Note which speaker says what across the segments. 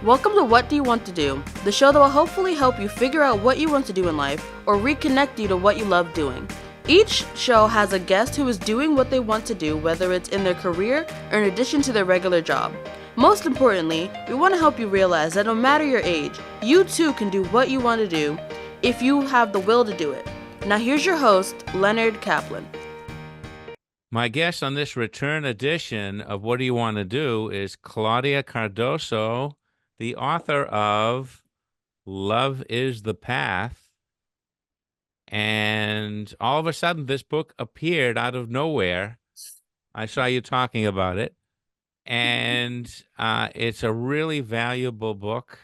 Speaker 1: Welcome to What Do You Want to Do, the show that will hopefully help you figure out what you want to do in life or reconnect you to what you love doing. Each show has a guest who is doing what they want to do, whether it's in their career or in addition to their regular job. Most importantly, we want to help you realize that no matter your age, you too can do what you want to do if you have the will to do it. Now here's your host, Leonard Caplan.
Speaker 2: My guest on this return edition of What Do You Want to Do is Claudia Cardozo, the author of Love is the Path. And all of a sudden, this book appeared out of nowhere. I saw you talking about it. And it's a really valuable book.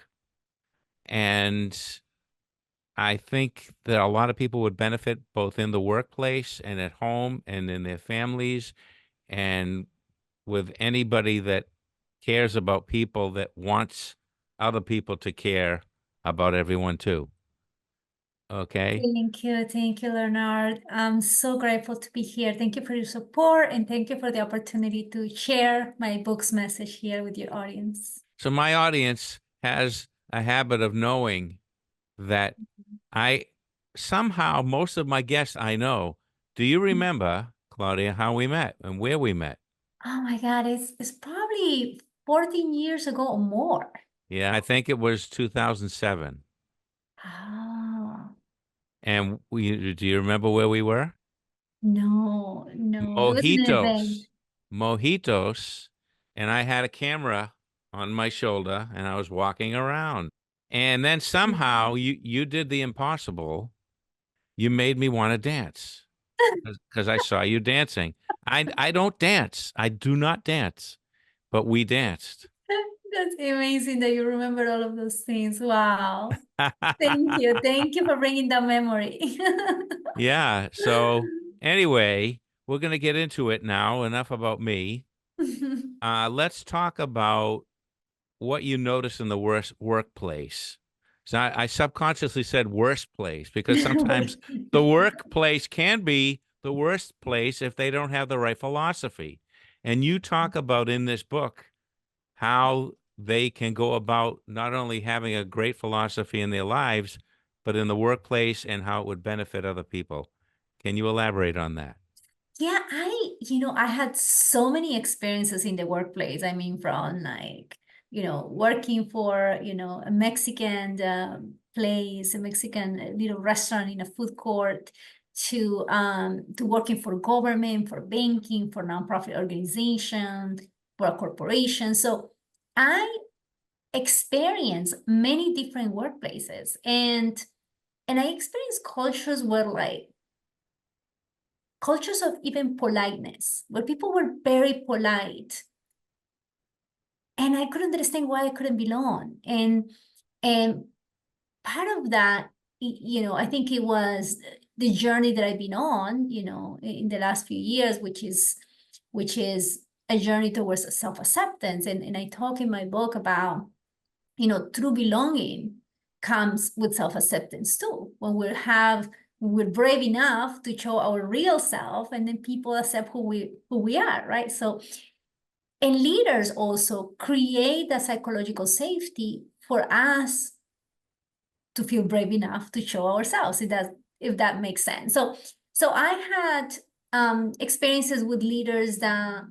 Speaker 2: And I think that a lot of people would benefit both in the workplace and at home and in their families and with anybody that cares about people that wants other people to care about everyone too. Okay.
Speaker 3: Thank you, Leonard. I'm so grateful to be here. Thank you for your support and thank you for the opportunity to share my book's message here with your audience.
Speaker 2: So my audience has a habit of knowing that I somehow, most of my guests I know. Do you remember, Claudia, how we met and where we met?
Speaker 3: Oh my God, it's probably 14 years ago or more.
Speaker 2: Yeah, I think it was 2007.
Speaker 3: Oh,
Speaker 2: And do you remember where we were?
Speaker 3: no. It was an event.
Speaker 2: Mojitos. And I had a camera on my shoulder and I was walking around. And then somehow you did the impossible. You made me want to dance because I saw you dancing. I don't dance. I do not dance, but we danced.
Speaker 3: That's amazing that you remember all of those things. Wow. Thank you. Thank you for bringing that memory.
Speaker 2: Yeah. So anyway, we're going to get into it now. Enough about me. Let's talk about what you notice in the workplace. So I subconsciously said worst place because sometimes the workplace can be the worst place if they don't have the right philosophy. And you talk about in this book how they can go about not only having a great philosophy in their lives, but in the workplace and how it would benefit other people. Can you elaborate on that?
Speaker 3: Yeah, I had so many experiences in the workplace. I mean, from like, working for, a Mexican place, a Mexican little restaurant in a food court, to working for government, for banking, for nonprofit organization, for a corporation. So I experienced many different workplaces, and I experienced cultures where like cultures of even politeness, where people were very polite. And I couldn't understand why I couldn't belong. And part of that, I think it was the journey that I've been on, in the last few years, which is a journey towards self-acceptance. And I talk in my book about, true belonging comes with self-acceptance too. When we're brave enough to show our real self, and then people accept who we are, right? So, and leaders also create a psychological safety for us to feel brave enough to show ourselves, if that makes sense. So I had experiences with leaders that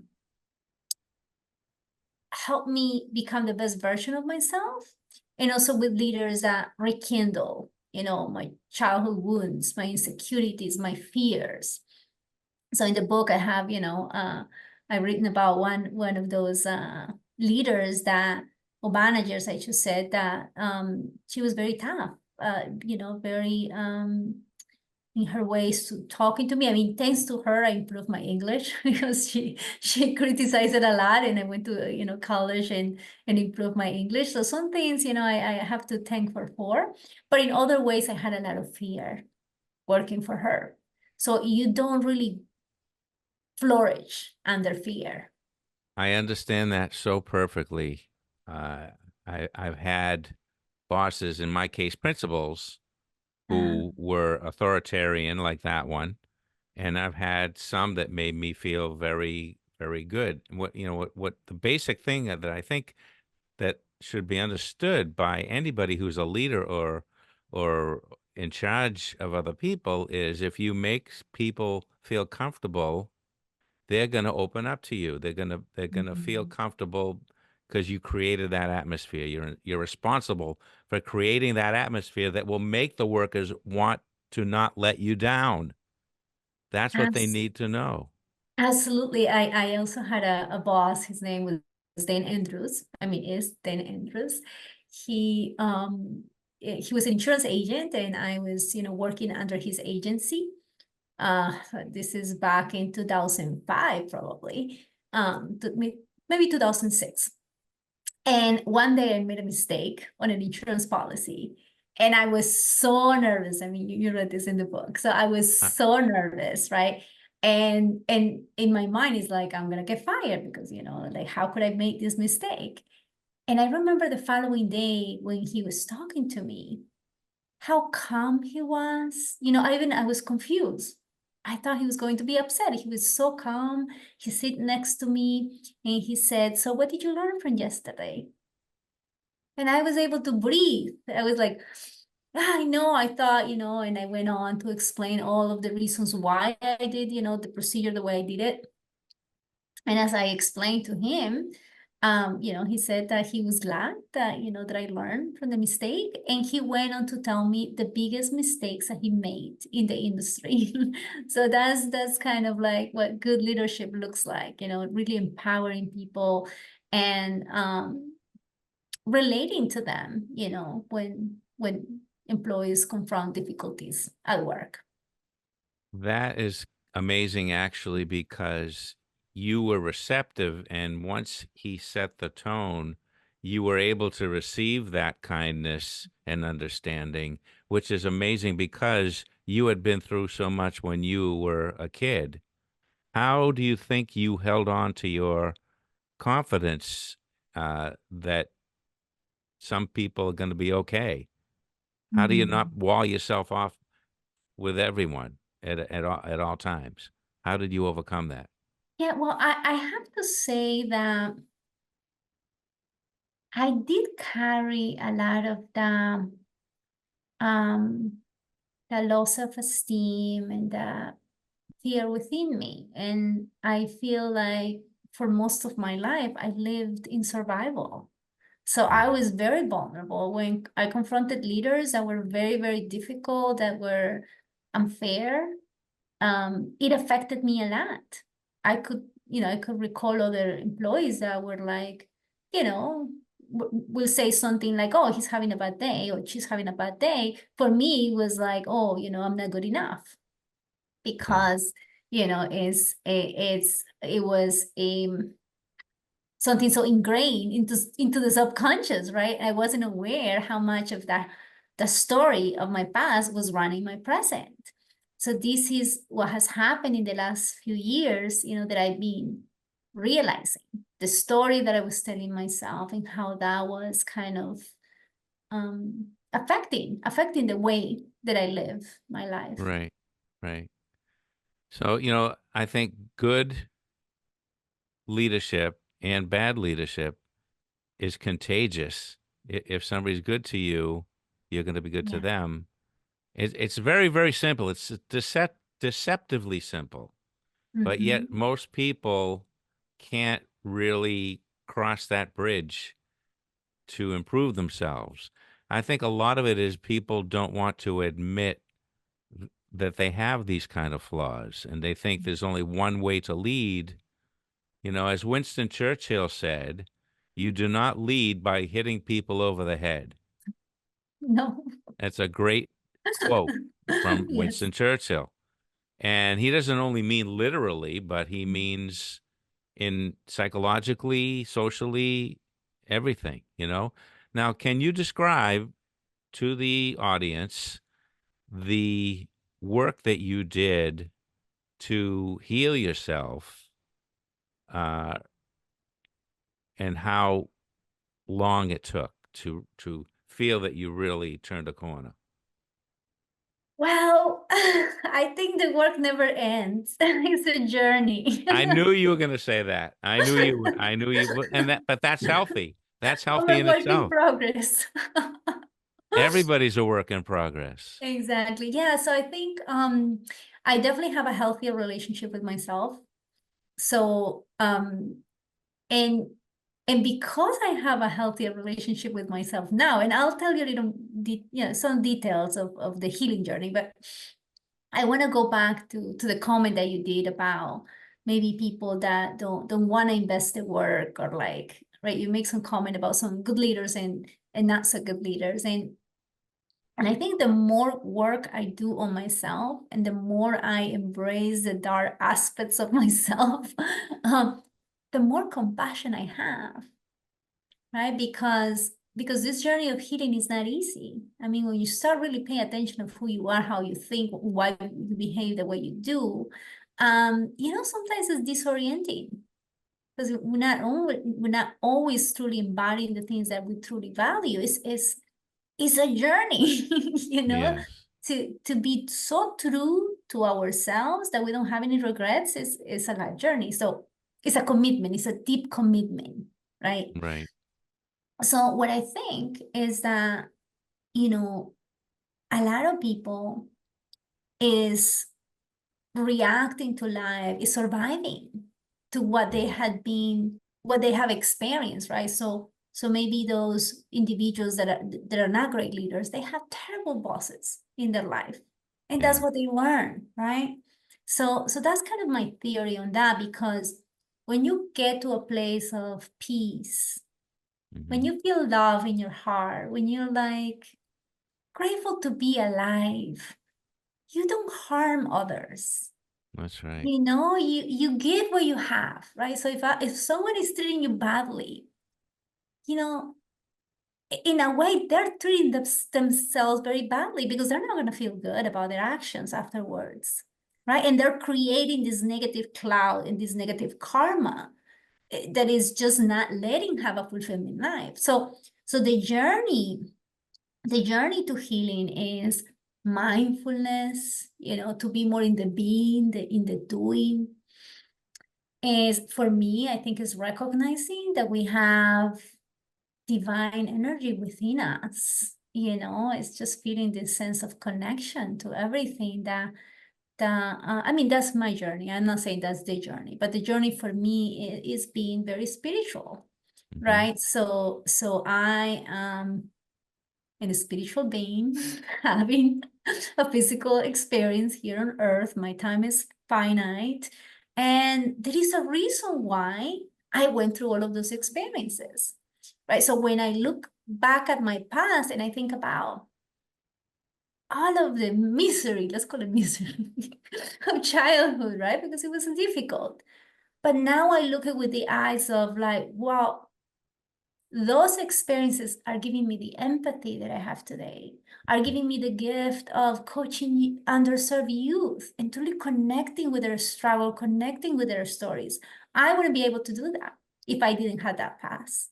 Speaker 3: helped me become the best version of myself, and also with leaders that rekindle, my childhood wounds, my insecurities, my fears. So in the book, I have, I've written about one of those leaders that, or managers, I should say, that she was very tough, very in her ways to talking to me. I mean, thanks to her, I improved my English because she criticized it a lot, and I went to college and improved my English. So some things, I have to thank her for, but in other ways, I had a lot of fear working for her. So you don't really flourish under fear.
Speaker 2: I understand that so perfectly. I've had bosses, in my case, principals, who were authoritarian like that one, and I've had some that made me feel very, very good. What the basic thing that I think that should be understood by anybody who's a leader or in charge of other people is if you make people feel comfortable, they're going to open up to you. They're going to feel comfortable because you created that atmosphere. You're responsible for creating that atmosphere that will make the workers want to not let you down. That's what they
Speaker 3: Abs-
Speaker 2: need to know.
Speaker 3: Absolutely. I also had a boss. His name was Dan Andrews. I mean, is Dan Andrews. He he was an insurance agent, and I was, working under his agency. This is back in 2005, probably. Maybe 2006. And one day I made a mistake on an insurance policy. And I was so nervous. I mean, you read this in the book. So I was
Speaker 2: Uh,
Speaker 3: so nervous, right? And in my mind, it's like, I'm gonna get fired because, like, how could I make this mistake? And I remember the following day when he was talking to me, how calm he was. I was confused. I thought he was going to be upset. He was so calm. He sit next to me and he said, "So what did you learn from yesterday?" And I was able to breathe. I was like, I know, I thought, and I went on to explain all of the reasons why I did, the procedure the way I did it. And as I explained to him, he said that he was glad that, that I learned from the mistake. And he went on to tell me the biggest mistakes that he made in the industry. So that's kind of like what good leadership looks like, really empowering people and relating to them, when employees confront difficulties at work.
Speaker 2: That is amazing, actually, because you were receptive, and once he set the tone, you were able to receive that kindness and understanding, which is amazing because you had been through so much when you were a kid. How do you think you held on to your confidence that some people are going to be okay? How do you not
Speaker 3: Mhm.
Speaker 2: wall yourself off with everyone at all times? How did you overcome that?
Speaker 3: Yeah, well, I have to say that I did carry a lot of um, the low self-esteem and the fear within me. And I feel like for most of my life, I lived in survival. So I
Speaker 2: Mm.
Speaker 3: was very vulnerable when I confronted leaders that were very, very difficult, that were unfair. It affected me a lot. I could recall other employees that were like, you know, will say something like, "Oh, he's having a bad day," or "She's having a bad day." For me, it was like, "Oh, I'm not good enough,"
Speaker 2: Yeah.
Speaker 3: because it was something so ingrained into the subconscious, right? I wasn't aware how much of that the story of my past was running my present. So this is what has happened in the last few years, that I've been realizing the story that I was telling myself and how that was kind of affecting the way that I live my life.
Speaker 2: Right. Right. So, I think good leadership and bad leadership is contagious. If somebody's good to you, you're going to be good to
Speaker 3: Yeah.
Speaker 2: them. It's very, very simple. It's deceptively simple, but yet
Speaker 3: Mm-hmm.
Speaker 2: most people can't really cross that bridge to improve themselves. I think a lot of it is people don't want to admit that they have these kind of flaws, and they think there's only one way to lead. As Winston Churchill said, you do not lead by hitting people over the head.
Speaker 3: No.
Speaker 2: That's a great quote from
Speaker 3: Yes.
Speaker 2: Winston Churchill. And he doesn't only mean literally, but he means in psychologically, socially, everything. Now, can you describe to the audience the work that you did to heal yourself, uh, and how long it took to feel that you really turned a corner?
Speaker 3: Well, I think the work never ends. It's a journey.
Speaker 2: I knew you were going to say that. I knew you would. I knew you would. But that's healthy. That's
Speaker 3: I'm
Speaker 2: healthy
Speaker 3: a
Speaker 2: in
Speaker 3: work in
Speaker 2: itself.
Speaker 3: progress.
Speaker 2: Everybody's a work in progress.
Speaker 3: Exactly. Yeah. So I think I definitely have a healthier relationship with myself. So and because I have a healthier relationship with myself now, and I'll tell you a little, some details of the healing journey, but I want to go back to the comment that you did about maybe people that don't want to invest the work, or like, right, you make some comment about some good leaders and not so good leaders. And I think the more work I do on myself and the more I embrace the dark aspects of myself, the more compassion I have, right? Because this journey of healing is not easy. I mean, when you start really paying attention of who you are, how you think, why you behave the way you do, sometimes it's disorienting because we're not always truly embodying the things that we truly value. It's a journey,
Speaker 2: Yes.
Speaker 3: to be so true to ourselves that we don't have any regrets is a life journey. So it's a commitment, it's a deep commitment, right?
Speaker 2: Right.
Speaker 3: So what I think is that, a lot of people is reacting to life, is surviving to what they had been, what they have experienced, right? So maybe those individuals that are not great leaders, they have terrible bosses in their life, and that's
Speaker 2: Yeah.
Speaker 3: what they learn, right? So that's kind of my theory on that, because when you get to a place of peace, when
Speaker 2: Mhm.
Speaker 3: you feel love in your heart, when you're like grateful to be alive, you don't harm others.
Speaker 2: That's right.
Speaker 3: You give what you have, right? So if someone is treating you badly, you know, in a way, they're treating themselves very badly, because they're not going to feel good about their actions afterwards, right? And they're creating this negative cloud and this negative karma that is just not letting have a fulfilling life. So the journey to healing is mindfulness, to be more in the being, in the doing. Is, for me, I think, is recognizing that we have divine energy within us. It's just feeling this sense of connection to everything I mean, that's my journey. I'm not saying that's the journey, but the journey for me is being very spiritual,
Speaker 2: Mhm.
Speaker 3: right? So I am a spiritual being having a physical experience here on earth. My time is finite, and there is a reason why I went through all of those experiences, right? So when I look back at my past and I think about all of the misery, let's call it misery, of childhood, right? Because it was difficult. But now I look at it with the eyes of like, wow, those experiences are giving me the empathy that I have today, are giving me the gift of coaching underserved youth and truly connecting with their struggle, connecting with their stories. I wouldn't be able to do that if I didn't have that past,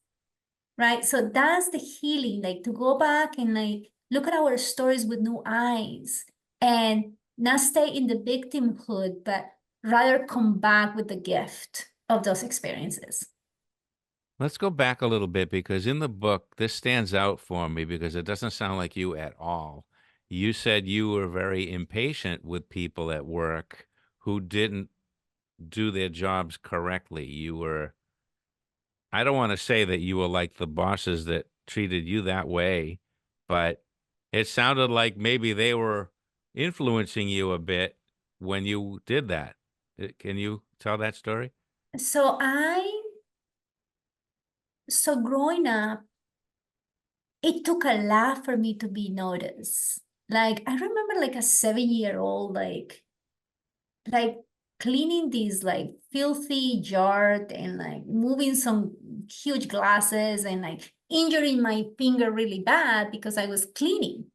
Speaker 3: right? So that's the healing, like to go back and like look at our stories with new eyes and not stay in the victimhood, but rather come back with the gift of those experiences.
Speaker 2: Let's go back a little bit, because in the book, this stands out for me because it doesn't sound like you at all. You said you were very impatient with people at work who didn't do their jobs correctly. I don't want to say that you were like the bosses that treated you that way, but it sounded like maybe they were influencing you a bit when you did that. Can you tell that story?
Speaker 3: So growing up, it took a lot for me to be noticed. Like I remember like a 7-year-old, like cleaning these like filthy jar and like moving some huge glasses and like injuring my finger really bad because I was cleaning.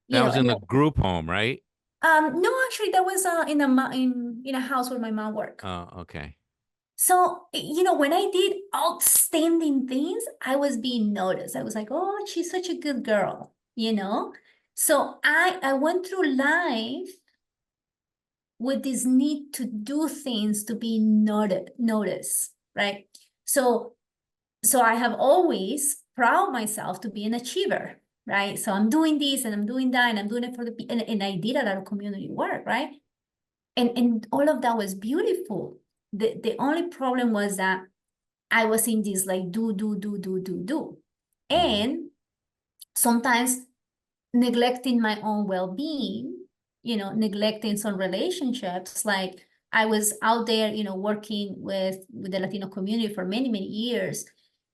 Speaker 2: That was in
Speaker 3: And
Speaker 2: the group home, right?
Speaker 3: no, actually that was in a house where my mom worked.
Speaker 2: Oh, okay.
Speaker 3: So, when I did outstanding things, I was being noticed. I was like, oh, she's such a good girl. So I went through life with this need to do things to be noticed, right? So I have always proud myself to be an achiever, right? So I'm doing this and I'm doing that and I'm doing it for the and I did a lot of community work, right? And all of that was beautiful. The only problem was that I was in this like do. And sometimes neglecting my own well-being, neglecting some relationships. Like I was out there, working with the Latino community for many, many years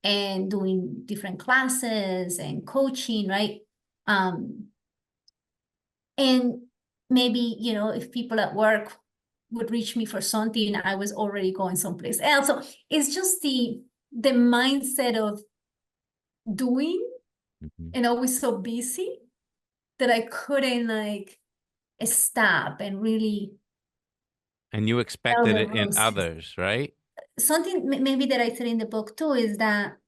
Speaker 3: and doing different classes and coaching, right? And maybe, if people at work would reach me for something, I was already going someplace else. So it's just the mindset of doing and always so busy that I couldn't like stop and really.
Speaker 2: And you expected it in others, right?
Speaker 3: Something maybe that I said in the book too is that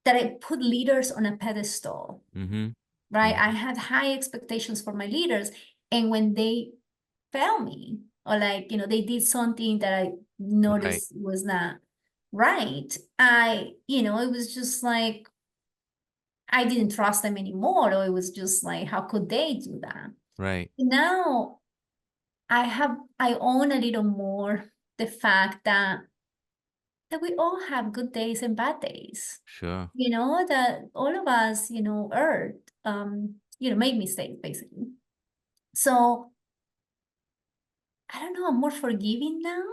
Speaker 3: I put leaders on a pedestal, right? I had high expectations for my leaders, and when they fail me or like they did something that I noticed was not right, it was just like I didn't trust them anymore, or it was just like, how could they do that?
Speaker 2: Right.
Speaker 3: Now I own a little more the fact that we all have good days and bad days.
Speaker 2: Sure.
Speaker 3: That all of us, make mistakes basically. So I don't know, I'm more forgiving now.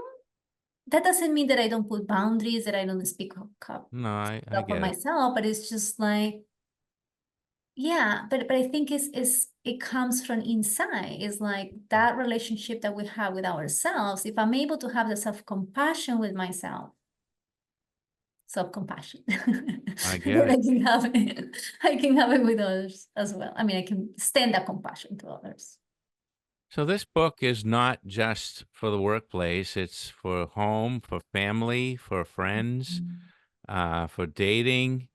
Speaker 3: That doesn't mean that I don't put boundaries, that I don't speak up
Speaker 2: No, I
Speaker 3: for
Speaker 2: get it.
Speaker 3: myself, but it's just like, yeah, but I think it comes from inside. It's like that relationship that we have with ourselves. If I'm able to have the self-compassion with myself, self-compassion,
Speaker 2: I get it.
Speaker 3: I can have it with others as well. I mean, I can extend that compassion to others.
Speaker 2: So this book is not just for the workplace. It's for home, for family, for friends, for dating.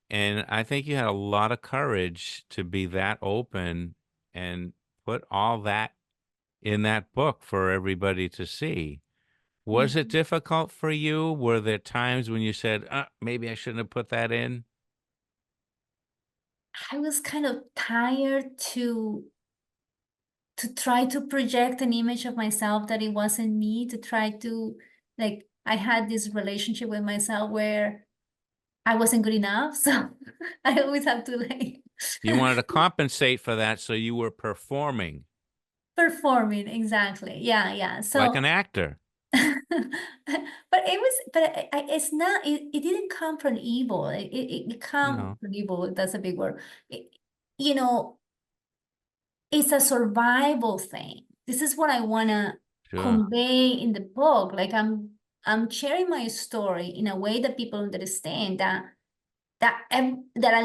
Speaker 2: And I think you had a lot of courage to be that open and put all that in that book for everybody to see. Was it difficult for you? Were there times when you said, maybe I shouldn't have put that in?
Speaker 3: I was kind of tired to try to project an image of myself that it wasn't me, to try to, like, I had this relationship with myself where I wasn't good enough. So I always have to like
Speaker 2: You wanted to compensate for that, so you were performing
Speaker 3: performing. Exactly. Yeah.
Speaker 2: like
Speaker 3: So
Speaker 2: an actor.
Speaker 3: it's not, it didn't come from evil. It come
Speaker 2: No,
Speaker 3: from evil. That's a big word. You know, it's a survival thing. This is what I want to
Speaker 2: sure.
Speaker 3: convey in the book. Like I'm sharing my story in a way that people understand that a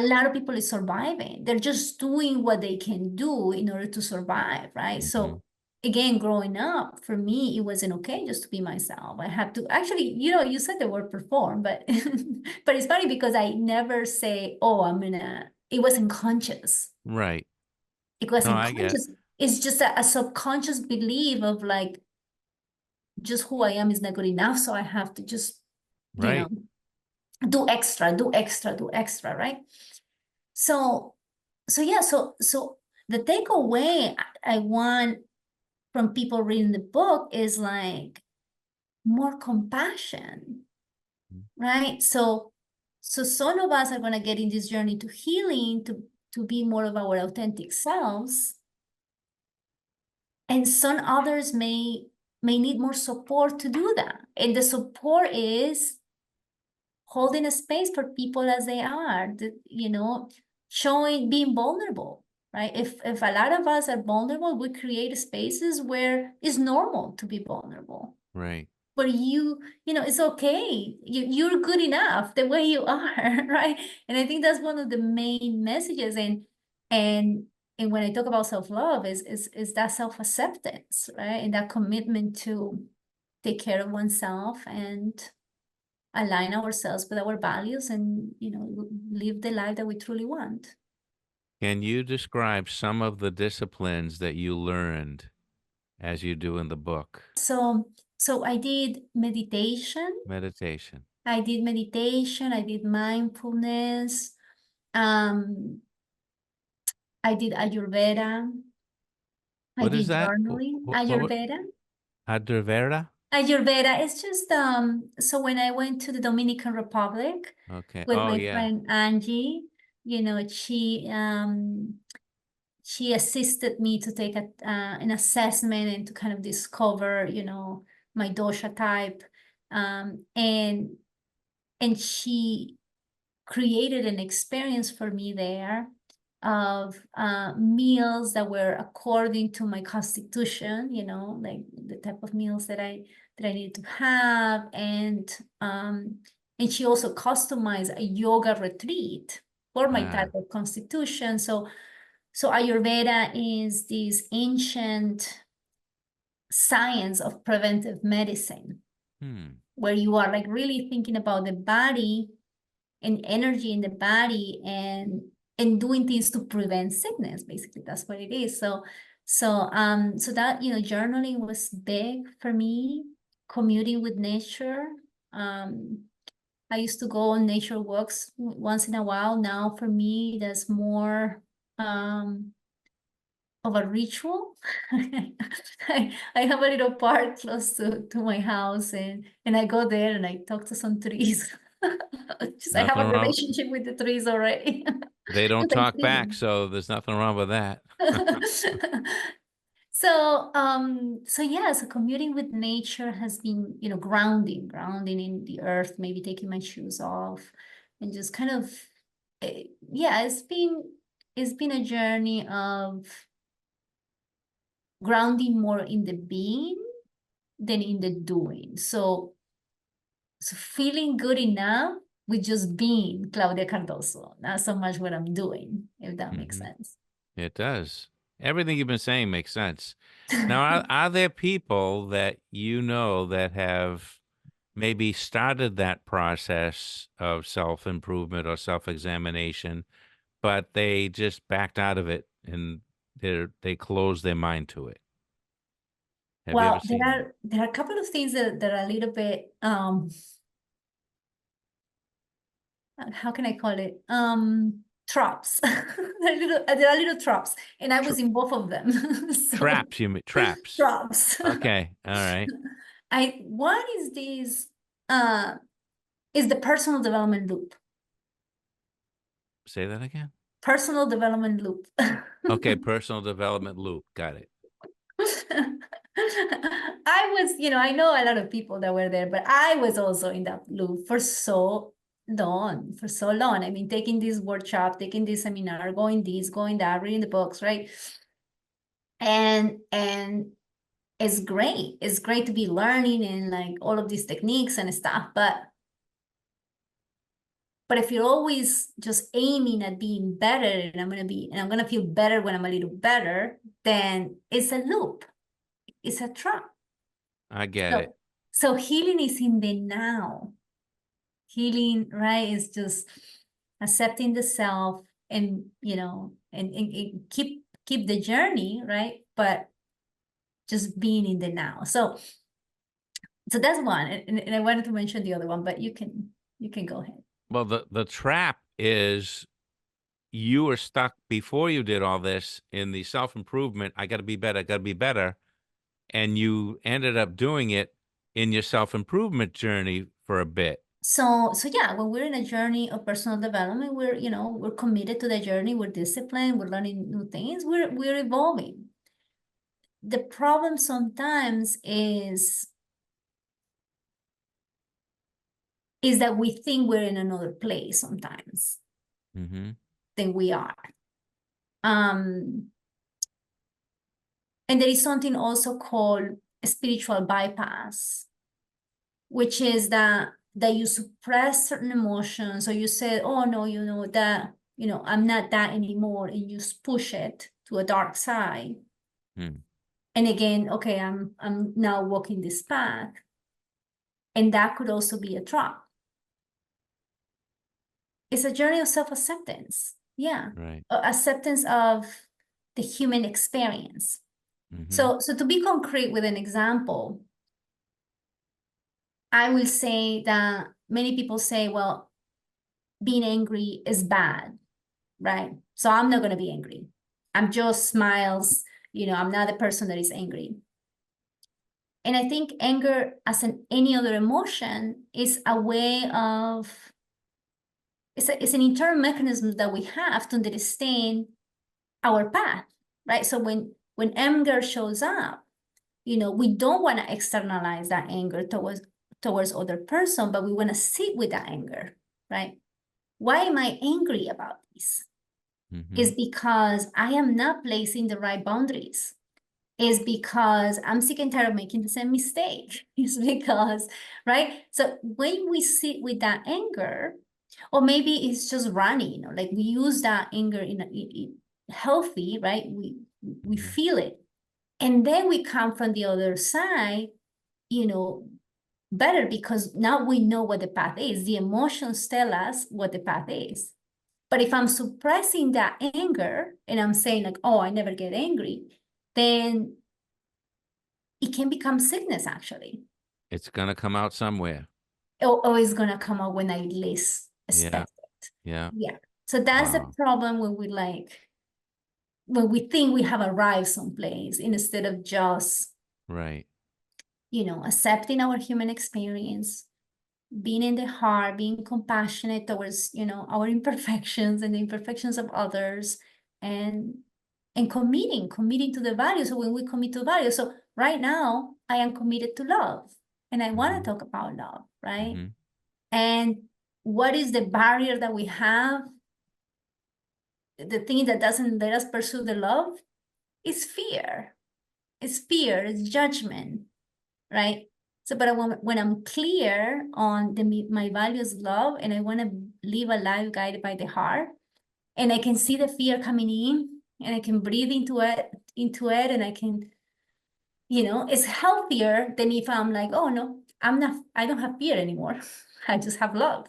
Speaker 3: lot of people is surviving. They're just doing what they can do in order to survive, right? So again, growing up, for me, it wasn't okay just to be myself. I had to actually, you said the word perform, but but it's funny because I never say, oh, it wasn't conscious.
Speaker 2: Right.
Speaker 3: It
Speaker 2: No,
Speaker 3: wasn't
Speaker 2: I get
Speaker 3: conscious. It's just a subconscious belief of like, just who I am is not good enough. So I have to just, you know,
Speaker 2: right.
Speaker 3: do extra, right? So yeah, so the takeaway I want from people reading the book is like more compassion, right? So some of us are gonna get in this journey to healing, to be more of our authentic selves. And some others may need more support to do that. And the support is holding a space for people as they are, being vulnerable, right? If a lot of us are vulnerable, we create spaces where it's normal to be vulnerable.
Speaker 2: Right.
Speaker 3: But it's okay. You're good enough the way you are, right? And I think that's one of the main messages. And when I talk about self-love is that self-acceptance, right? And that commitment to take care of oneself and align ourselves with our values and, live the life that we truly want.
Speaker 2: Can you describe some of the disciplines that you learned as you do in the book?
Speaker 3: So I did meditation.
Speaker 2: Meditation.
Speaker 3: I did mindfulness. Um, I did Ayurveda. I
Speaker 2: What is
Speaker 3: did
Speaker 2: that?
Speaker 3: journaling.
Speaker 2: What
Speaker 3: Ayurveda.
Speaker 2: Adrevera?
Speaker 3: Ayurveda is just so when I went to the Dominican Republic
Speaker 2: Okay.
Speaker 3: with
Speaker 2: Oh
Speaker 3: my
Speaker 2: yeah.
Speaker 3: friend Angie, you know, she assisted me to take an assessment and to kind of discover, you know, my dosha type. And she created an experience for me there of meals that were according to my constitution, you know, like the type of meals that I needed to have. And she also customized a yoga retreat for my
Speaker 2: Ah.
Speaker 3: type of constitution. So Ayurveda is this ancient science of preventive medicine,
Speaker 2: Hmm.
Speaker 3: where you are like really thinking about the body and energy in the body and doing things to prevent sickness. Basically, that's what it is. So that, you know, journaling was big for me. Commuting with nature. I used to go on nature walks once in a while. Now for me, that's more of a ritual. I have a little park close to my house, and I go there and I talk to some trees. Just I have
Speaker 2: Nothing
Speaker 3: a
Speaker 2: wrong.
Speaker 3: relationship with the trees already.
Speaker 2: They don't
Speaker 3: Because I
Speaker 2: talk
Speaker 3: see
Speaker 2: back,
Speaker 3: them.
Speaker 2: so there's nothing wrong with that.
Speaker 3: So yeah, so commuting with nature has been, you know, grounding in the earth, maybe taking my shoes off and just kind of, yeah, it's been a journey of grounding more in the being than in the doing. So feeling good enough with just being Claudia Cardozo, not so much what I'm doing, if that makes
Speaker 2: Hmm.
Speaker 3: sense.
Speaker 2: It does. Everything you've been saying makes sense. Now, are there people that you know that have maybe started that process of self-improvement or self-examination, but they just backed out of it and they closed their mind to it? Have you ever
Speaker 3: Well, there
Speaker 2: seen that?
Speaker 3: are there are a couple of things that are a little bit how can I call it? Traps. There are little traps, and I
Speaker 2: Tr
Speaker 3: was in both of them. So
Speaker 2: traps, you mean traps.
Speaker 3: traps.
Speaker 2: Okay. All right.
Speaker 3: One is this is the personal development loop.
Speaker 2: Say that again.
Speaker 3: Personal development loop.
Speaker 2: Okay. Personal development loop. Got it.
Speaker 3: I was, you know, I know a lot of people that were there, but I was also in that loop for so long. I mean, taking this workshop, taking this seminar, going this, going that, reading the books, right? And it's great. It's great to be learning and like all of these techniques and stuff, but if you're always just aiming at being better and I'm gonna feel better when I'm a little better, then it's a loop. It's a trap.
Speaker 2: I get
Speaker 3: So,
Speaker 2: it.
Speaker 3: so healing is in the now. Healing, right, is just accepting the self and, you know, and keep the journey, right? But just being in the now. So that's one. And I wanted to mention the other one, but you can go ahead.
Speaker 2: Well, the trap is you were stuck before you did all this in the self-improvement. I got to be better. I got to be better. And you ended up doing it in your self-improvement journey for a bit.
Speaker 3: So yeah, when we're in a journey of personal development, we're committed to the journey, we're disciplined, we're learning new things, we're evolving. The problem sometimes is that we think we're in another place sometimes
Speaker 2: Mm-hmm.
Speaker 3: than we are. And there is something also called spiritual bypass, which is that you suppress certain emotions, or you say, oh no, you know that, I'm not that anymore, and you push it to a dark side.
Speaker 2: Mm.
Speaker 3: And again, okay, I'm now walking this path. And that could also be a trap. It's a journey of self-acceptance. Yeah.
Speaker 2: Right.
Speaker 3: Acceptance of the human experience.
Speaker 2: Mm-hmm.
Speaker 3: So to be concrete with an example, I will say that many people say, well, being angry is bad. right? So I'm not going to be angry. I'm just smiles, I'm not the person that is angry. And I think anger, as in any other emotion, is a way of, it's an internal mechanism that we have to understand our path, right? So when anger shows up, we don't want to externalize that anger towards other person, but we want to sit with that anger, right? Why am I angry about this? Is because I am not placing the right boundaries. Is because I'm sick and tired of making the same mistake. It's because, right? So when we sit with that anger, or maybe it's just running, like we use that anger in healthy, right? We feel it. And then we come from the other side, better, because now we know what the path is. The emotions tell us what the path is. But if I'm suppressing that anger and I'm saying like, oh, I never get angry, then it can become sickness, actually.
Speaker 2: It's going to come out somewhere.
Speaker 3: Or it's going to come out when I least expect it.
Speaker 2: Yeah.
Speaker 3: So that's the
Speaker 2: Wow.
Speaker 3: problem when we think we have arrived someplace, instead of just,
Speaker 2: Right.
Speaker 3: accepting our human experience, being in the heart, being compassionate towards, our imperfections and the imperfections of others, and committing to the values. So when we commit to values, so right now I am committed to love, and I want to talk about love, right? And what is the barrier that we have? The thing that doesn't let us pursue the love is fear. It's fear, it's judgment, right? So, but when I'm clear on my values, love, and I want to live a life guided by the heart, and I can see the fear coming in, and I can breathe into it, and I can, it's healthier than if I'm like, oh no, I don't have fear anymore. I just have love.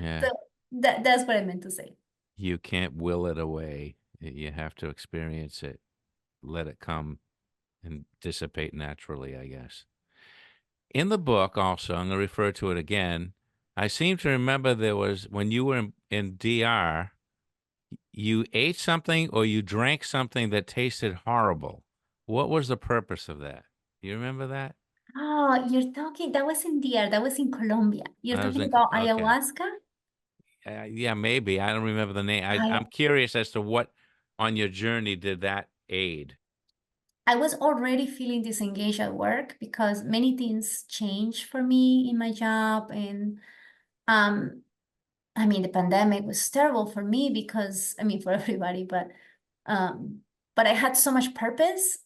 Speaker 2: Yeah.
Speaker 3: So that's what I meant to say.
Speaker 2: You can't will it away. You have to experience it, let it come and dissipate naturally, I guess. In the book, also, I'm going to refer to it again. I seem to remember there was, when you were in DR, you ate something or you drank something that tasted horrible. What was the purpose of that? Do you remember that?
Speaker 3: Oh, that was in DR, that was in Colombia. You're
Speaker 2: I was
Speaker 3: talking
Speaker 2: in,
Speaker 3: about
Speaker 2: okay.
Speaker 3: ayahuasca?
Speaker 2: Yeah, maybe. I don't remember the name. I'm curious as to what on your journey did that aid?
Speaker 3: I was already feeling disengaged at work because many things changed for me in my job. And the pandemic was terrible for me because, for everybody, but I had so much purpose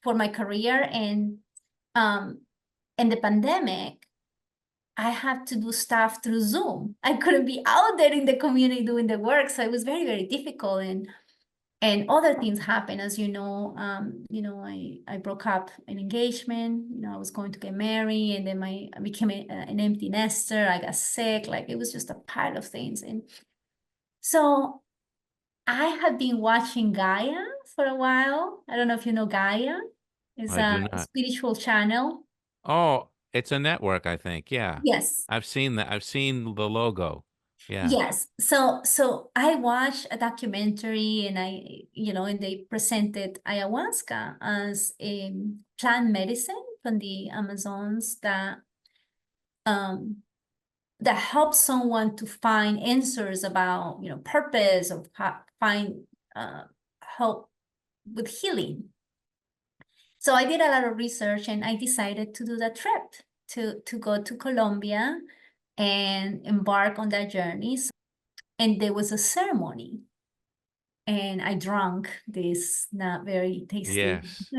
Speaker 3: for my career. And in the pandemic, I had to do stuff through Zoom. I couldn't be out there in the community doing the work. So it was very, very difficult. And other things happened, as you know. I broke up an engagement. I was going to get married, and then I became an empty nester. I got sick. Like, it was just a pile of things. And so I have been watching Gaia for a while. I don't know if you know Gaia. It's
Speaker 2: I do
Speaker 3: a
Speaker 2: not.
Speaker 3: spiritual channel.
Speaker 2: Oh, it's a network, I think. Yeah.
Speaker 3: Yes.
Speaker 2: I've seen that. I've seen the logo. Yeah.
Speaker 3: Yes. So I watched a documentary, and and they presented ayahuasca as a plant medicine from the Amazons that helps someone to find answers about, purpose, or find help with healing. So I did a lot of research, and I decided to do that trip to go to Colombia and embark on that journey. And there was a ceremony, and I drank this not very tasty
Speaker 2: Yes.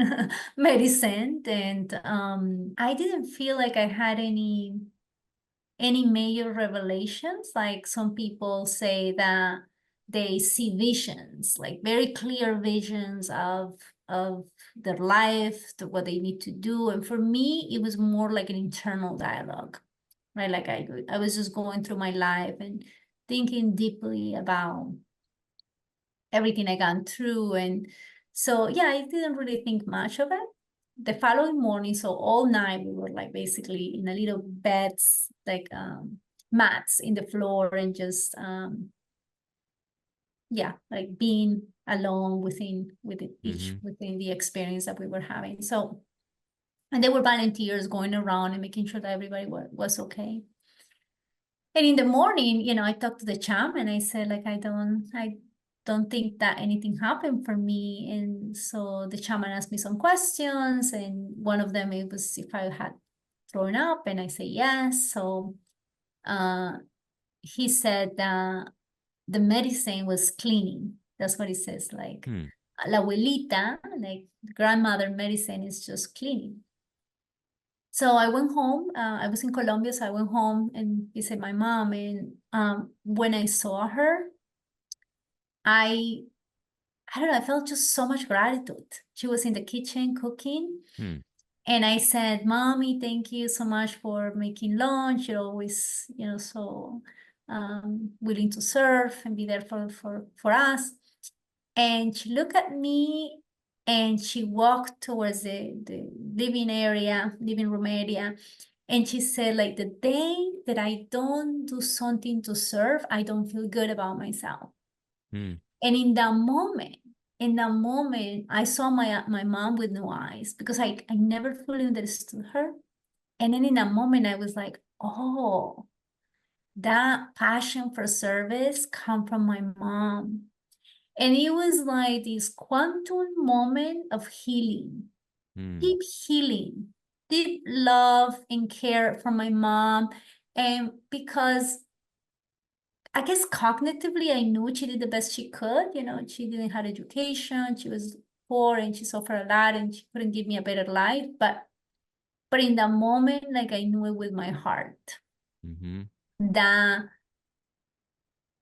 Speaker 3: medicine, and I didn't feel like I had any major revelations. Like, some people say that they see visions, like very clear visions of their life, to what they need to do. And for me, it was more like an internal dialogue, right? Like, I was just going through my life and thinking deeply about everything I gone through. And so, yeah, I didn't really think much of it. The following morning, so all night, we were like basically in a little beds, like mats in the floor, and just yeah, like being alone within
Speaker 2: Mm-hmm.
Speaker 3: within the experience that we were having. So, and there were volunteers going around and making sure that everybody was okay. And in the morning, I talked to the champ and I said, like, I don't think that anything happened for me. And so the chairman asked me some questions, and one of them, it was if I had thrown up, and I say yes. So he said that the medicine was cleaning. That's what he says, like la abuelita, like grandmother medicine is just cleaning. So I went home. I was in Colombia, so I went home and visited my mom. And when I saw her, I don't know, I felt just so much gratitude. She was in the kitchen cooking. And I said, Mommy, thank you so much for making lunch. You're always, so willing to serve and be there for us. And she looked at me and she walked towards the living room area. And she said, like, the day that I don't do something to serve, I don't feel good about myself. And in that moment, I saw my mom with new eyes, because I never fully understood her. And then in that moment, I was like, oh, that passion for service come from my mom. And it was like this quantum moment of healing, deep healing, deep love and care for my mom. And because I guess cognitively, I knew she did the best she could. She didn't have education. She was poor and she suffered a lot and she couldn't give me a better life. But in that moment, like, I knew it with my heart that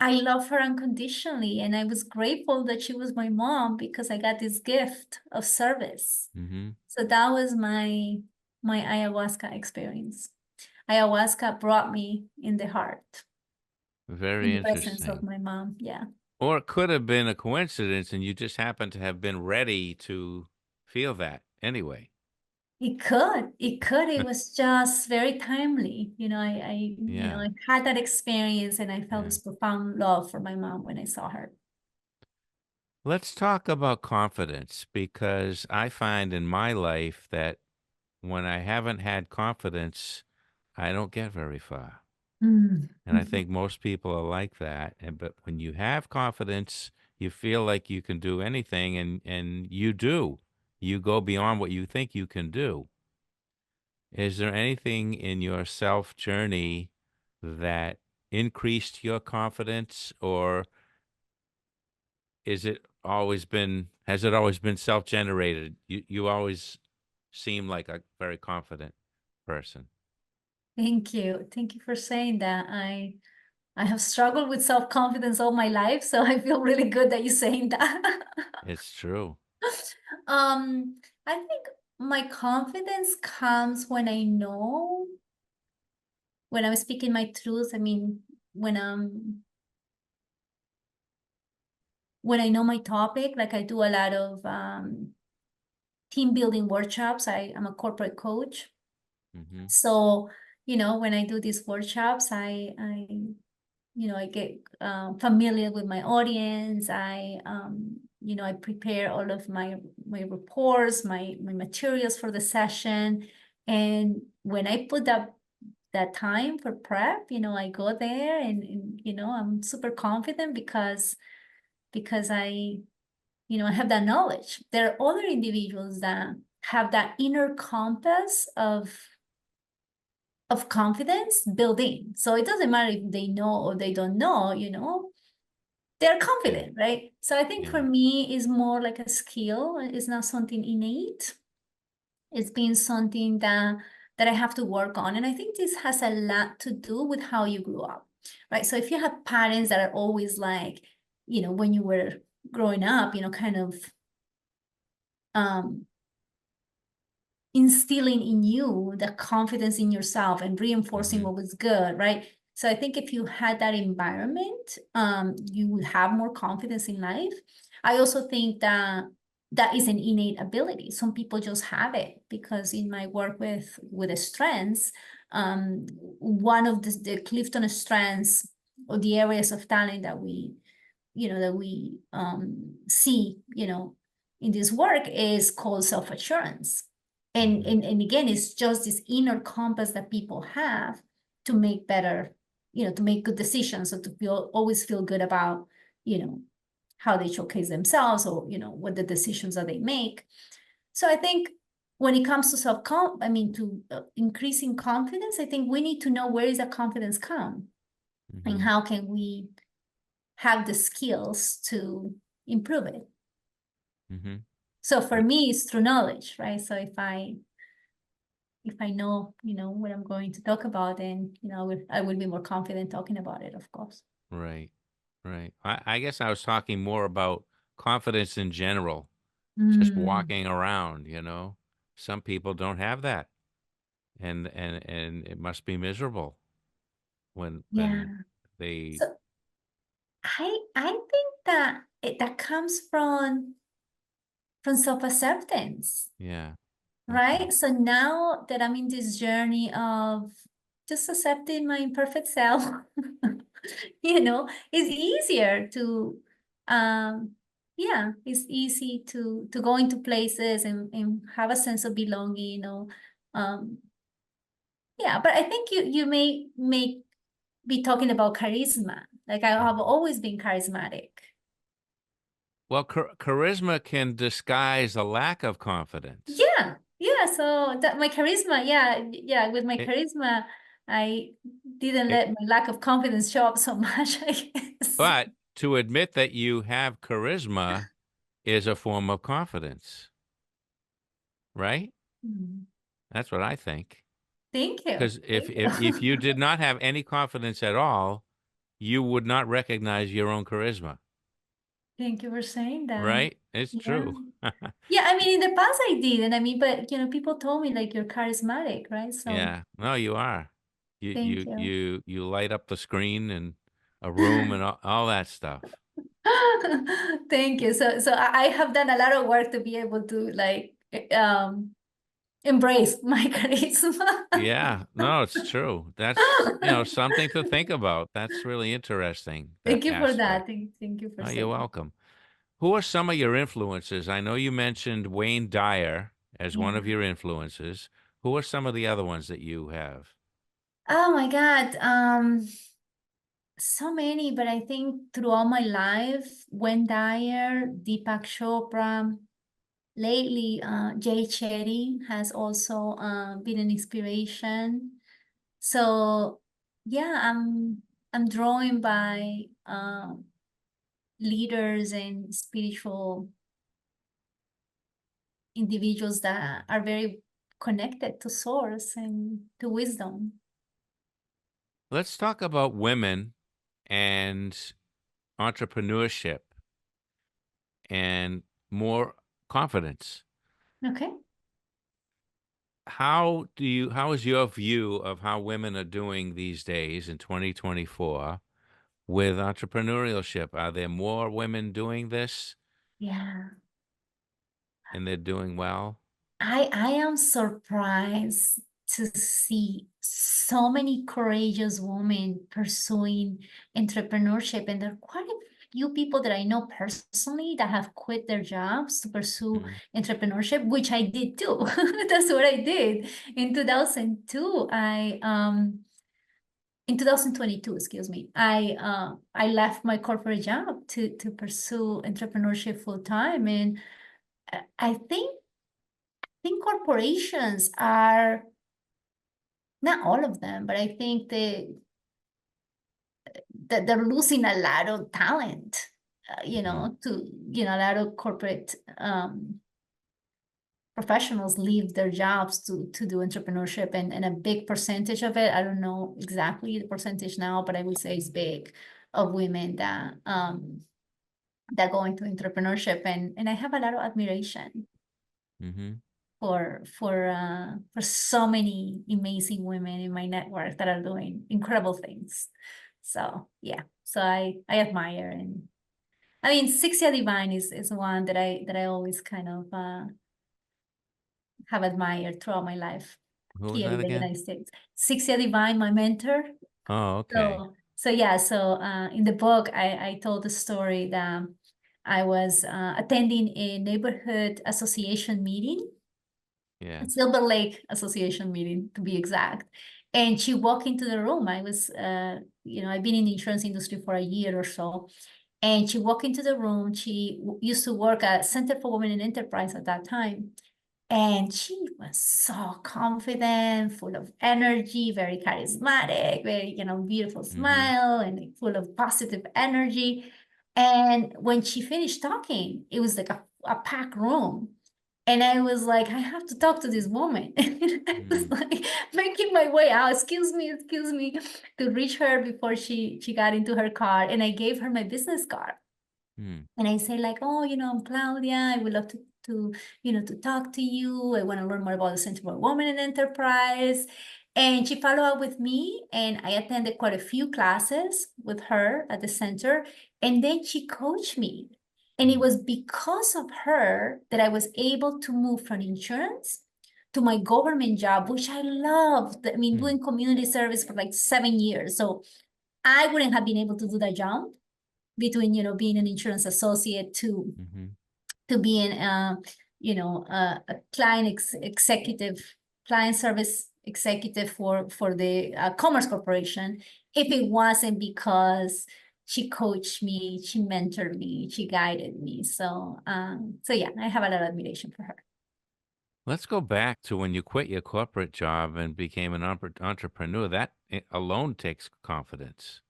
Speaker 3: I love her unconditionally. And I was grateful that she was my mom, because I got this gift of service. So that was my ayahuasca experience. Ayahuasca brought me in the heart.
Speaker 2: Very
Speaker 3: In the presence of
Speaker 2: interesting.
Speaker 3: my mom, yeah.
Speaker 2: Or it could have been a coincidence and you just happened to have been ready to feel that anyway.
Speaker 3: It could. It was just very timely. I
Speaker 2: Yeah.
Speaker 3: I had that experience and I felt
Speaker 2: Yeah.
Speaker 3: this profound love for my mom when I saw her.
Speaker 2: Let's talk about confidence, because I find in my life that when I haven't had confidence, I don't get very far. And I think most people are like that. But when you have confidence, you feel like you can do anything, and you do. You go beyond what you think you can do. Is there anything in your self journey that increased your confidence, or has it always been self-generated? You always seem like a very confident person.
Speaker 3: Thank you. Thank you for saying that. I have struggled with self-confidence all my life, so I feel really good that you're saying that.
Speaker 2: It's true.
Speaker 3: I think my confidence comes when I know, when I'm speaking my truth. I mean, when I know my topic, like I do a lot of team building workshops. I'm a corporate coach. So, when I do these workshops, I get familiar with my audience. I prepare all of my reports, my materials for the session. And when I put that time for prep, I go there and I'm super confident because I have that knowledge. There are other individuals that have that inner compass of confidence built in. So it doesn't matter if they know or they don't know, they're confident, right? So I think for me, it's more like a skill. It's not something innate. It's been something that I have to work on. And I think this has a lot to do with how you grew up, right? So if you have parents that are always like, when you were growing up, kind of instilling in you the confidence in yourself and reinforcing what was good, right? So I think if you had that environment, you would have more confidence in life. I also think that is an innate ability. Some people just have it, because in my work with the strengths, one of the Clifton strengths, or the areas of talent that we that we see, in this work is called self-assurance. And,
Speaker 2: Mhm.
Speaker 3: and again, it's just this inner compass that people have to make better, to make good decisions, or to always feel good about, how they showcase themselves, or, what the decisions that they make. So I think when it comes to to increasing confidence, I think we need to know where is that confidence come, and
Speaker 2: Mhm.
Speaker 3: how can we have the skills to improve it.
Speaker 2: Mhm.
Speaker 3: So for me, it's through knowledge, right? So if I know, what I'm going to talk about, then, I will be more confident talking about it, of course.
Speaker 2: Right. Right. I guess I was talking more about confidence in general, just
Speaker 3: Mm,
Speaker 2: walking around, you know. Some people don't have that, and it must be miserable
Speaker 3: yeah.
Speaker 2: when they,
Speaker 3: So I think that that comes from self-acceptance.
Speaker 2: yeah. Okay.
Speaker 3: Right? So now that I'm in this journey of just accepting my imperfect self, it's easier to, yeah, it's easy to go into places and have a sense of belonging, Um, yeah, but I think you may be talking about charisma. Like, I have always been charismatic.
Speaker 2: Well, charisma can disguise a lack of confidence.
Speaker 3: Yeah, yeah. So that my charisma, yeah, yeah. With my
Speaker 2: It,
Speaker 3: charisma, I didn't
Speaker 2: it,
Speaker 3: let my lack of confidence show up so much, I guess.
Speaker 2: but to admit that you have charisma is a form of confidence, right?
Speaker 3: Hmm.
Speaker 2: That's what I think.
Speaker 3: Thank you.
Speaker 2: Because if
Speaker 3: Thank
Speaker 2: if if you
Speaker 3: you.
Speaker 2: did not have any confidence at all, you would not recognize your own charisma,
Speaker 3: Thank you for saying that.
Speaker 2: right? It's
Speaker 3: Yeah.
Speaker 2: true.
Speaker 3: Yeah, I mean, in the past I did, and I mean, but people told me like you're charismatic, right? So
Speaker 2: Yeah. No, you are. You
Speaker 3: thank
Speaker 2: you
Speaker 3: you.
Speaker 2: you you light up the screen and a room and all that stuff.
Speaker 3: Thank you. So I have done a lot of work to be able to like embrace my charisma.
Speaker 2: Yeah. No, it's true. That's, something to think about. That's really interesting, that
Speaker 3: Thank you for
Speaker 2: aspect.
Speaker 3: that. Thank you for
Speaker 2: Oh, you're
Speaker 3: saying.
Speaker 2: welcome. Who are some of your influences? I know you mentioned Wayne Dyer as one
Speaker 3: Yeah.
Speaker 2: of your influences. Who are some of the other ones that you have?
Speaker 3: Oh my God. So many, but I think throughout my life, Wayne Dyer, Deepak Chopra, lately, Jay Shetty has also been an inspiration. So yeah, I'm drawn by leaders and spiritual individuals that are very connected to source and to wisdom.
Speaker 2: Let's talk about women and entrepreneurship and more confidence.
Speaker 3: Okay.
Speaker 2: How is your view of how women are doing these days in 2024 with entrepreneurship? Are there more women doing this
Speaker 3: Yeah.
Speaker 2: and they're doing well?
Speaker 3: I am surprised to see so many courageous women pursuing entrepreneurship, and there are quite a few people that I know personally that have quit their jobs to pursue
Speaker 2: Mhm.
Speaker 3: entrepreneurship, which I did too. That's what I did in 2002. In 2022, excuse me, I left my corporate job to pursue entrepreneurship full time, and I think corporations are, not all of them, but I think that they're losing a lot of talent,
Speaker 2: Mhm.
Speaker 3: a lot of corporate professionals leave their jobs to do entrepreneurship, and a big percentage of it, I don't know exactly the percentage now, but I would say it's big, of women that go into entrepreneurship, and I have a lot of admiration
Speaker 2: Mhm.
Speaker 3: for so many amazing women in my network that are doing incredible things. So yeah, so I admire, and I mean, Sixia Divine is one that I always kind of have admired throughout my life
Speaker 2: Who was
Speaker 3: here
Speaker 2: that
Speaker 3: in the
Speaker 2: again?
Speaker 3: United States. Sixia Divine, my mentor.
Speaker 2: Oh, okay.
Speaker 3: So So yeah, so in the book, I told the story that I was attending a neighborhood association meeting,
Speaker 2: Yeah.
Speaker 3: Silver Lake Association meeting to be exact. And she walked into the room. I was, I've been in the insurance industry for a year or so. And she walked into the room. She used to work at Center for Women in Enterprise at that time. And she was so confident, full of energy, very charismatic, very, beautiful smile and full of positive energy. And when she finished talking, it was like a packed room. And I was like, I have to talk to this woman. And I was like making my way out, excuse me, to reach her before she got into her car. And I gave her my business card. And I say like, oh, I'm Claudia. I would love to talk to you. I want to learn more about the Center for Women in Enterprise. And she followed up with me, and I attended quite a few classes with her at the center. And then she coached me. And it was because of her that I was able to move from insurance to my government job, which I loved. I mean, doing community service for like 7 years. So I wouldn't have been able to do that job between being an insurance associate to being a client service executive for the Commerce Corporation, if it wasn't because she coached me, she mentored me, she guided me. So yeah, I have a lot of admiration for her.
Speaker 2: Let's go back to when you quit your corporate job and became an entrepreneur. That alone takes confidence.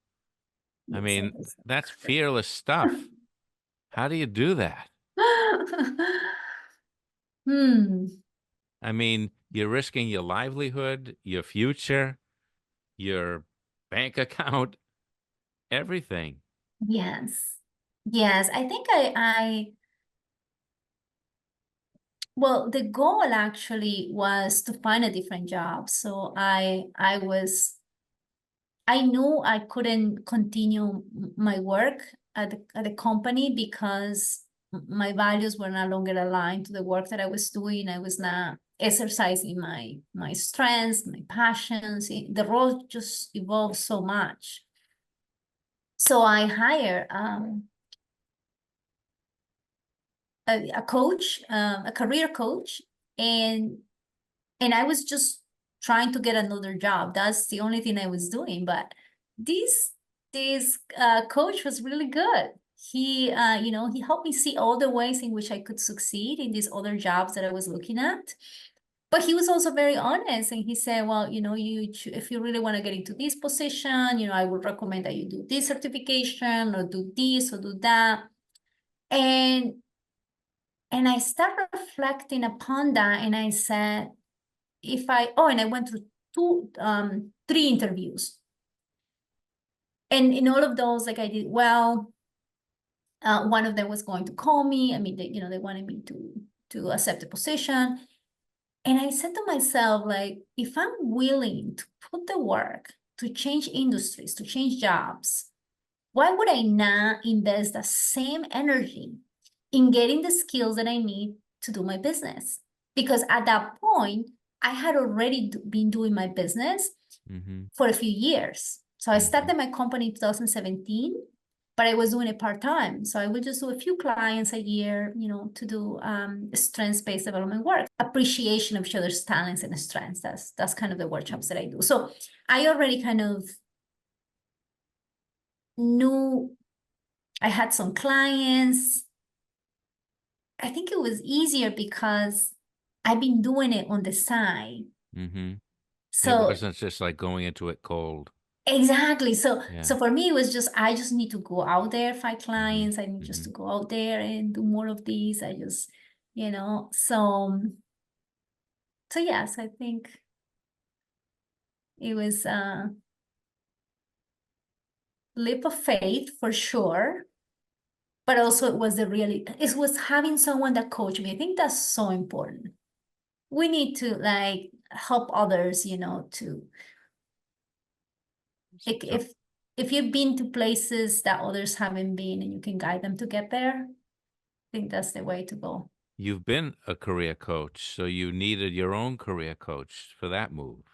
Speaker 2: I mean, that's fearless stuff. How do you do that? I mean, you're risking your livelihood, your future, your bank account, everything.
Speaker 3: Yes. I think well, the goal actually was to find a different job. So I knew I couldn't continue my work at the company because my values were no longer aligned to the work that I was doing. I was not exercising my strengths, my passions. The role just evolved so much. So I hired a coach, a career coach, and I was just trying to get another job. That's the only thing I was doing. But this coach was really good. He helped me see all the ways in which I could succeed in these other jobs that I was looking at. But he was also very honest, and he said, well, if you really want to get into this position, I would recommend that you do this certification or do this or do that. And I started reflecting upon that, and I said, and I went through three interviews. And in all of those, like I did well. One of them was going to call me. I mean, they wanted me to accept the position. And I said to myself, like, if I'm willing to put the work to change industries, to change jobs, why would I not invest the same energy in getting the skills that I need to do my business? Because at that point, I had already been doing my business for a few years. So I started my company in 2017, but I was doing it part-time. So I would just do a few clients a year, to do strengths-based development work, appreciation of each other's talents and strengths. That's kind of the workshops that I do. So I already kind of knew I had some clients. I think it was easier because I've been doing it on the side. So
Speaker 2: it wasn't just like going into it cold.
Speaker 3: Exactly. So for me, it was just, I just need to go out there, find clients. I need just to go out there and do more of these. I just, so yes, I think it was a leap of faith for sure. But also it was having someone that coached me. I think that's so important. We need to like help others, to like if you've been to places that others haven't been and you can guide them to get there, I think that's the way to go.
Speaker 2: You've been a career coach, so you needed your own career coach for that move.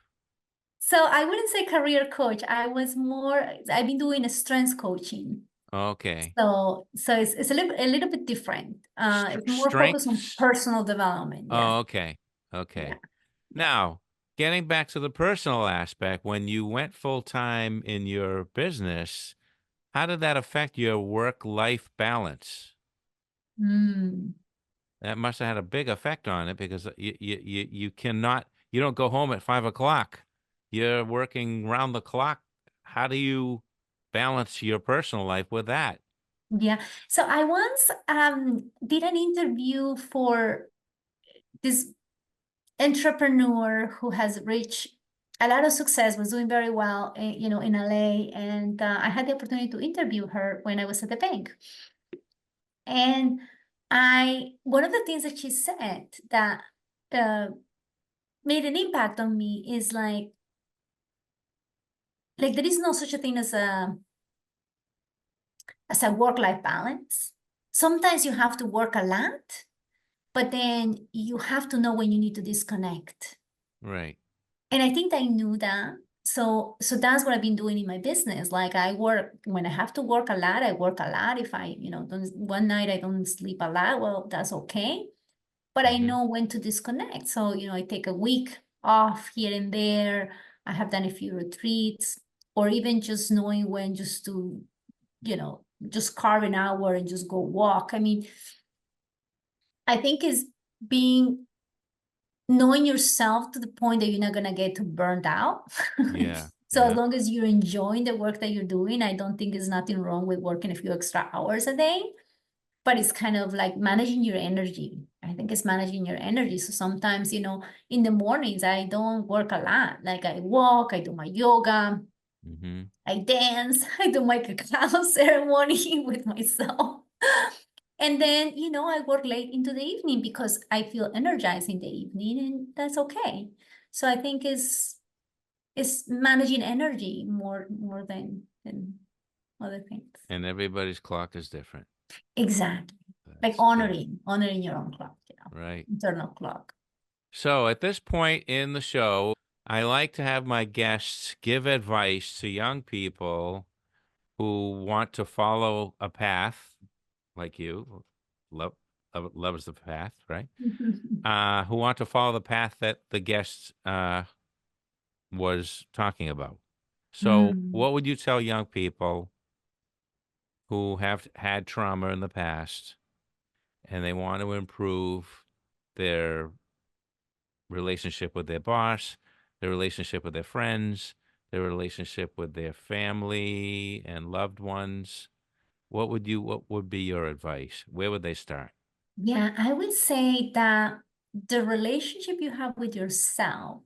Speaker 3: So I wouldn't say career coach. I've been doing a strengths coaching.
Speaker 2: Okay.
Speaker 3: So it's a little bit different. It's more focused on
Speaker 2: Strengths.
Speaker 3: personal development. Yes.
Speaker 2: Oh, okay.
Speaker 3: Yeah.
Speaker 2: Okay. Now, getting back to the personal aspect, when you went full time in your business, how did that affect your work-life balance?
Speaker 3: Mm.
Speaker 2: That must have had a big effect on it because you cannot, you don't go home at 5 o'clock. You're working round the clock. How do you balance your personal life with that?
Speaker 3: Yeah. So I once did an interview for this entrepreneur who has reached a lot of success, was doing very well, in LA. And I had the opportunity to interview her when I was at the bank. And one of the things that she said that made an impact on me is like there is no such a thing as a work-life balance. Sometimes you have to work a lot, but then you have to know when you need to disconnect.
Speaker 2: Right.
Speaker 3: And I think I knew that. So that's what I've been doing in my business. Like I work when I have to work a lot, I work a lot. If I, one night I don't sleep a lot, well, that's okay. But I know when to disconnect. So, I take a week off here and there. I have done a few retreats, or even just knowing when just to, just carve an hour and just go walk. I mean, I think is knowing yourself to the point that you're not going to get too burned out.
Speaker 2: Yeah.
Speaker 3: So
Speaker 2: Yeah.
Speaker 3: as long as you're enjoying the work that you're doing, I don't think there's nothing wrong with working a few extra hours a day. But it's kind of like managing your energy. I think it's managing your energy. So sometimes, in the mornings, I don't work a lot. Like I walk, I do my yoga, I dance, I do my cacao ceremony with myself. And then, I work late into the evening because I feel energized in the evening, and that's okay. So I think it's managing energy more than other things.
Speaker 2: And everybody's clock is different.
Speaker 3: Exactly. Like
Speaker 2: That's
Speaker 3: honoring your own clock,
Speaker 2: right.
Speaker 3: internal clock.
Speaker 2: So at this point in the show, I like to have my guests give advice to young people who want to follow a path like you, loves the path, right? Who want to follow the path that the guest was talking about. So, what would you tell young people who have had trauma in the past and they want to improve their relationship with their boss, their relationship with their friends, their relationship with their family and loved ones? What would be your advice? Where would they start?
Speaker 3: Yeah, I would say that the relationship you have with yourself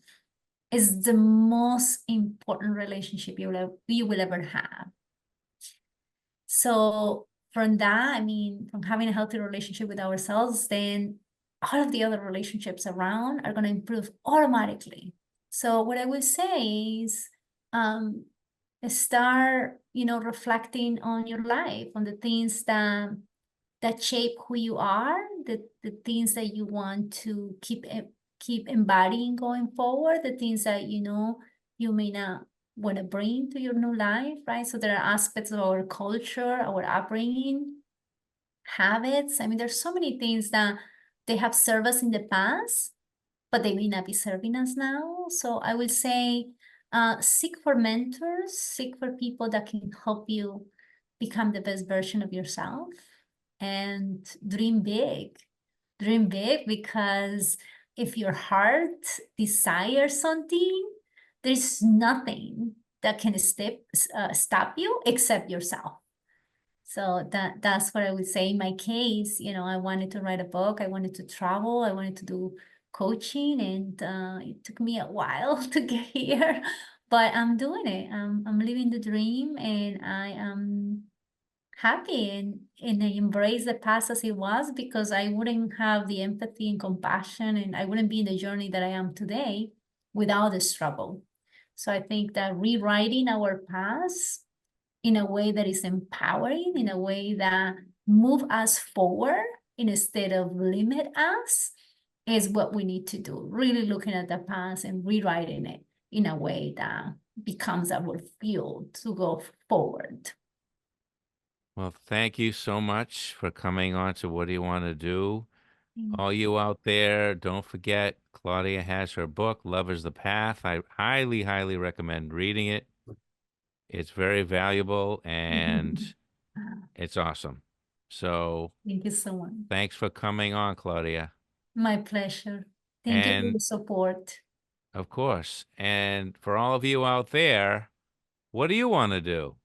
Speaker 3: is the most important relationship you will ever have. So from that, I mean, from having a healthy relationship with ourselves, then all of the other relationships around are going to improve automatically. So what I would say is start, reflecting on your life, on the things that shape who you are, the things that you want to keep embodying going forward, the things that you may not want to bring to your new life, right? So there are aspects of our culture, our upbringing, habits. I mean, there's so many things that they have served us in the past, but they may not be serving us now. So I would say seek for mentors, seek for people that can help you become the best version of yourself, and dream big. Dream big, because if your heart desires something, there's nothing that can stop you except yourself. So that's what I would say. In my case, I wanted to write a book, I wanted to travel, I wanted to do coaching, and it took me a while to get here, but I'm doing it. I'm living the dream, and I am happy, and I embrace the past as it was, because I wouldn't have the empathy and compassion, and I wouldn't be in the journey that I am today without the struggle. So I think that rewriting our past in a way that is empowering, in a way that move us forward instead of limit us, is what we need to do. Really looking at the past and rewriting it in a way that becomes our fuel to go forward.
Speaker 2: Well, thank you so much for coming on to What Do You Want to Do? All you out there, don't forget, Claudia has her book, Love is the Path. I highly, highly recommend reading it. It's very valuable and it's awesome. So
Speaker 3: Thank you so much.
Speaker 2: thanks for coming on, Claudia.
Speaker 3: My pleasure. Thank you for the support.
Speaker 2: Of course. And for all of you out there, what do you want to do?